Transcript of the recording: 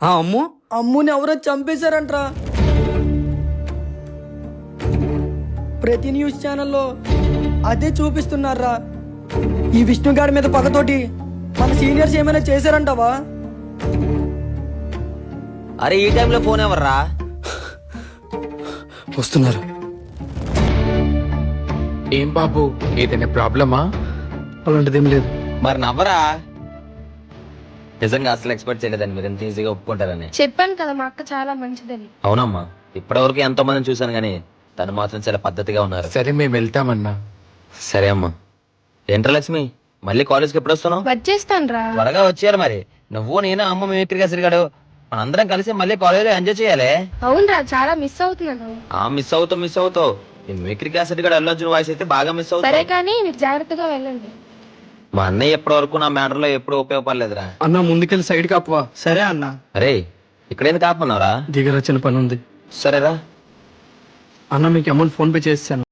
అమ్ము అమ్ముని ఎవరో చంపేశారంట్రా. ప్రతి న్యూస్ ఛానల్లో అదే చూపిస్తున్నారా. ఈ విష్ణుగాడి మీద పగతోటి మన సీనియర్స్ ఏమైనా చేశారంటావా? అరే ఈ టైంలో ఫోన్ ఎవర్రా? వస్తున్నారు. ఏం బాబు, ఏదైనా ప్రాబ్లమా? అలాంటిదేం లేదు. మరి నవ్వరా? నిజంగా అసలు ఎక్స్పెక్ట్ చేయలేదని మీరు ఎంత ఈజీగా ఒప్పుకుంటారని. చెప్పాను కదా మా అక్క చాలా మంచిదని. అవునమ్మా, ఇప్పటి వరకు ఎంతో మందిని చూశాను కానీ తను మాత్రం చాలా పద్ధతిగా ఉన్నారు. సరే మేము వెళ్తామన్నా. సరే అమ్మా. ఏంట్రా లక్ష్మి, మళ్ళీ కాలేజ్కి ఎప్పుడు వస్తున్నావు? వచ్చేస్తాను రా. త్వరగా వచ్చేయాలి. మరి నువ్వు నేను అమ్మ మిమిక్రీ సిరిగాడు మనందరం కలిసి మళ్ళీ కాలేజ్లో ఎంజాయ్ చేయాలి. అవునరా, చాలా మిస్ అవుతున్నాను. మిస్ అవుతావు. ఈ మిమిక్రీ క్యాసెట్ కూడా అల్లు అర్జున్ వాయిస్ అయితే బాగా మిస్ సరే అవుతావు. కానీ మీరు జాగ్రత్తగా వెళ్ళండి. మా అన్నయ్య ఎప్పటి వరకు నా మ్యాటర్ లో ఎప్పుడు ఉపయోగపడలేదురా. అన్న ముందుకెళ్ళి సైడ్ కాపవా? సరే అన్న. అరే ఇక్కడేందుకు ఆపన్నారా? దిగర చిన్న పని ఉంది. సరేరా. అన్న మీకు అమౌంట్ ఫోన్ పే చేస్తాను.